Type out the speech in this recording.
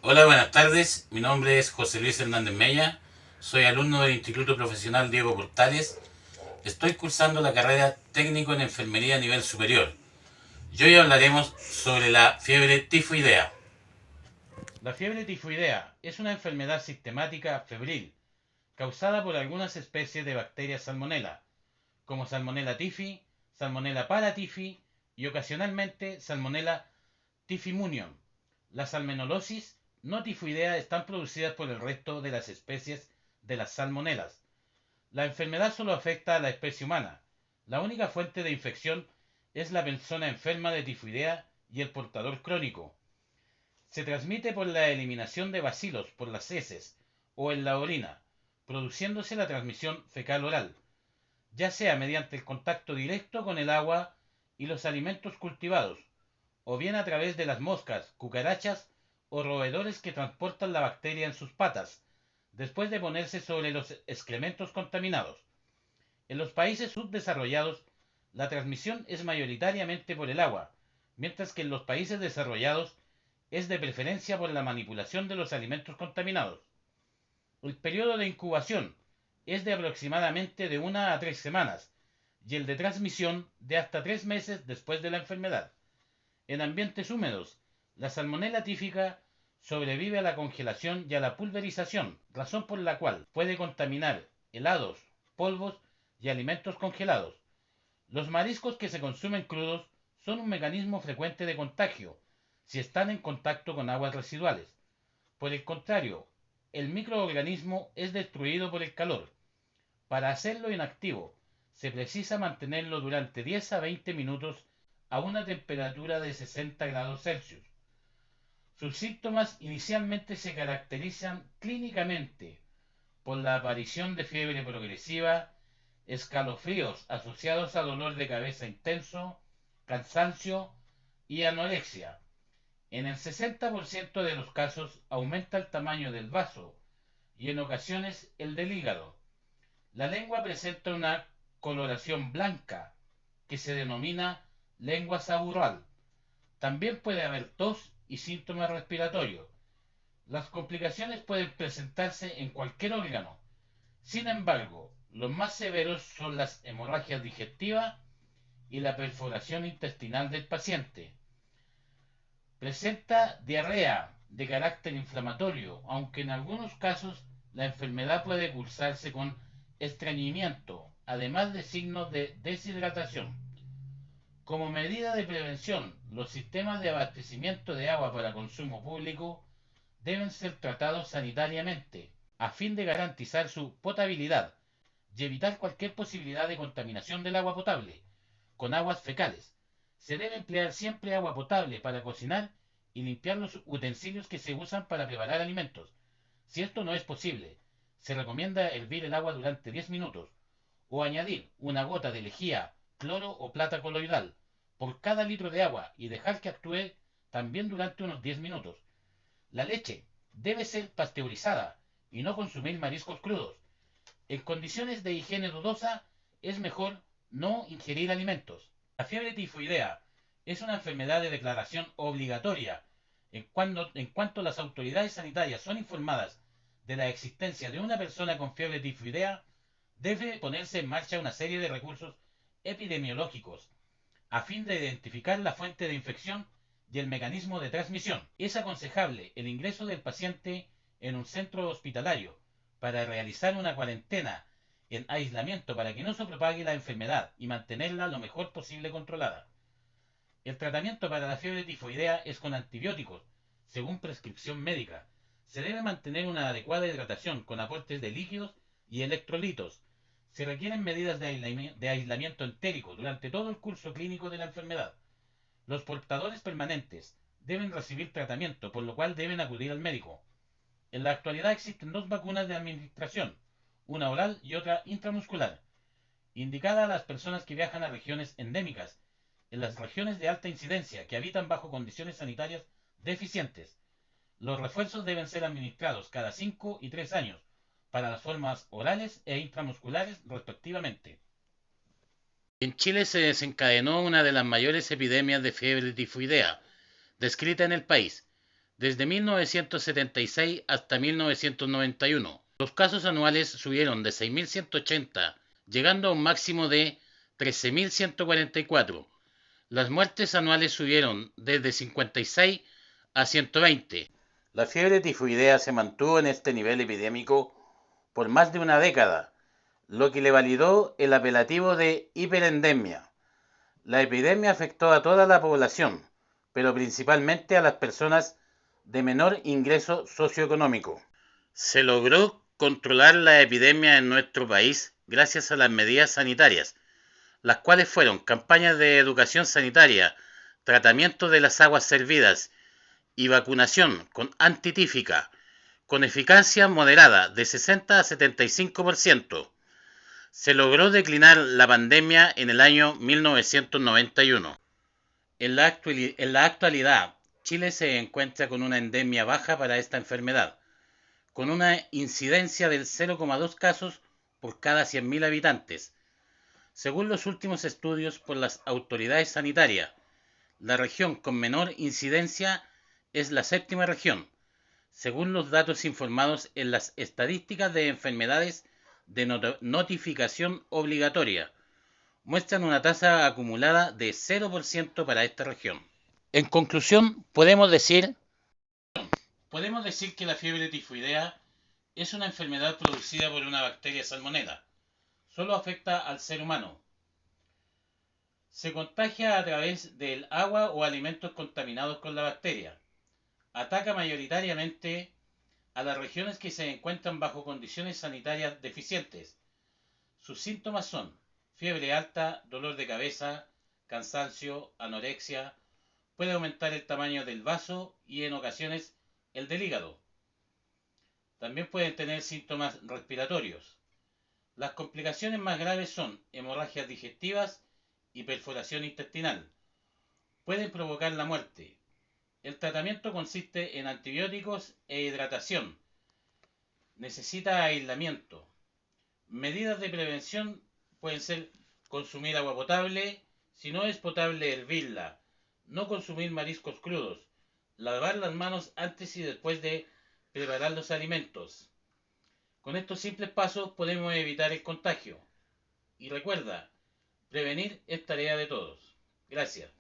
Hola, buenas tardes. Mi nombre es José Luis Hernández Mella. Soy alumno del Instituto Profesional Diego Portales. Estoy cursando la carrera técnico en enfermería a nivel superior. Y hoy hablaremos sobre la fiebre tifoidea. La fiebre tifoidea es una enfermedad sistemática febril causada por algunas especies de bacterias salmonela, como Salmonella typhi, Salmonella paratyphi y ocasionalmente Salmonella typhimurium. La salmonelosis no tifoidea están producidas por el resto de las especies de las salmonelas. La enfermedad solo afecta a la especie humana. La única fuente de infección es la persona enferma de tifoidea y el portador crónico. Se transmite por la eliminación de bacilos por las heces o en la orina, produciéndose la transmisión fecal-oral, ya sea mediante el contacto directo con el agua y los alimentos cultivados, o bien a través de las moscas, cucarachas o roedores que transportan la bacteria en sus patas, después de ponerse sobre los excrementos contaminados. En los países subdesarrollados, la transmisión es mayoritariamente por el agua, mientras que en los países desarrollados es de preferencia por la manipulación de los alimentos contaminados. El periodo de incubación es de aproximadamente de 1 a 3 semanas y el de transmisión de hasta 3 meses después de la enfermedad. En ambientes húmedos, la salmonela tífica sobrevive a la congelación y a la pulverización, razón por la cual puede contaminar helados, polvos y alimentos congelados. Los mariscos que se consumen crudos son un mecanismo frecuente de contagio si están en contacto con aguas residuales. Por el contrario, el microorganismo es destruido por el calor. Para hacerlo inactivo, se precisa mantenerlo durante 10 a 20 minutos a una temperatura de 60 grados Celsius. Sus síntomas inicialmente se caracterizan clínicamente por la aparición de fiebre progresiva, escalofríos asociados a dolor de cabeza intenso, cansancio y anorexia. En el 60% de los casos aumenta el tamaño del vaso y en ocasiones el del hígado. La lengua presenta una coloración blanca que se denomina lengua sabural. También puede haber tos y síntomas respiratorios. Las complicaciones pueden presentarse en cualquier órgano. Sin embargo, los más severos son las hemorragias digestivas y la perforación intestinal del paciente. Presenta diarrea de carácter inflamatorio, aunque en algunos casos la enfermedad puede cursarse con estreñimiento, además de signos de deshidratación. Como medida de prevención, los sistemas de abastecimiento de agua para consumo público deben ser tratados sanitariamente, a fin de garantizar su potabilidad y evitar cualquier posibilidad de contaminación del agua potable con aguas fecales. Se debe emplear siempre agua potable para cocinar y limpiar los utensilios que se usan para preparar alimentos. Si esto no es posible, se recomienda hervir el agua durante 10 minutos o añadir una gota de lejía, cloro o plata coloidal por cada litro de agua y dejar que actúe también durante unos 10 minutos. La leche debe ser pasteurizada y no consumir mariscos crudos. En condiciones de higiene dudosa es mejor no ingerir alimentos. La fiebre tifoidea es una enfermedad de declaración obligatoria. En cuanto las autoridades sanitarias son informadas de la existencia de una persona con fiebre tifoidea, debe ponerse en marcha una serie de recursos epidemiológicos a fin de identificar la fuente de infección y el mecanismo de transmisión. Es aconsejable el ingreso del paciente en un centro hospitalario para realizar una cuarentena en aislamiento para que no se propague la enfermedad y mantenerla lo mejor posible controlada. El tratamiento para la fiebre tifoidea es con antibióticos, según prescripción médica. Se debe mantener una adecuada hidratación con aportes de líquidos y electrolitos. Se requieren medidas de aislamiento entérico durante todo el curso clínico de la enfermedad. Los portadores permanentes deben recibir tratamiento, por lo cual deben acudir al médico. En la actualidad existen dos vacunas de administración, una oral y otra intramuscular, indicada a las personas que viajan a regiones endémicas, en las regiones de alta incidencia, que habitan bajo condiciones sanitarias deficientes. Los refuerzos deben ser administrados cada 5 y 3 años, para las formas orales e intramusculares respectivamente. En Chile se desencadenó una de las mayores epidemias de fiebre tifoidea descrita en el país. Desde 1976 hasta 1991, los casos anuales subieron de 6.180, llegando a un máximo de 13.144. Las muertes anuales subieron desde 56 a 120. La fiebre tifoidea se mantuvo en este nivel epidémico por más de una década, lo que le validó el apelativo de hiperendemia. La epidemia afectó a toda la población, pero principalmente a las personas de menor ingreso socioeconómico. Se logró controlar la epidemia en nuestro país gracias a las medidas sanitarias, las cuales fueron campañas de educación sanitaria, tratamiento de las aguas servidas y vacunación con antitífica, con eficacia moderada de 60 a 75%. Se logró declinar la pandemia en el año 1991. En la actualidad, Chile se encuentra con una endemia baja para esta enfermedad, con una incidencia del 0,2 casos por cada 100.000 habitantes. Según los últimos estudios por las autoridades sanitarias, la región con menor incidencia es la séptima región, según los datos informados en las estadísticas de enfermedades de notificación obligatoria, muestran una tasa acumulada de 0% para esta región. En conclusión, podemos decir que la fiebre tifoidea es una enfermedad producida por una bacteria salmonela. Solo afecta al ser humano. Se contagia a través del agua o alimentos contaminados con la bacteria. Ataca mayoritariamente a las regiones que se encuentran bajo condiciones sanitarias deficientes. Sus síntomas son fiebre alta, dolor de cabeza, cansancio, anorexia, puede aumentar el tamaño del vaso y en ocasiones el del hígado. También pueden tener síntomas respiratorios. Las complicaciones más graves son hemorragias digestivas y perforación intestinal. Pueden provocar la muerte. El tratamiento consiste en antibióticos e hidratación. Necesita aislamiento. Medidas de prevención pueden ser consumir agua potable, si no es potable hervirla, no consumir mariscos crudos, lavar las manos antes y después de preparar los alimentos. Con estos simples pasos podemos evitar el contagio. Y recuerda, prevenir es tarea de todos. Gracias.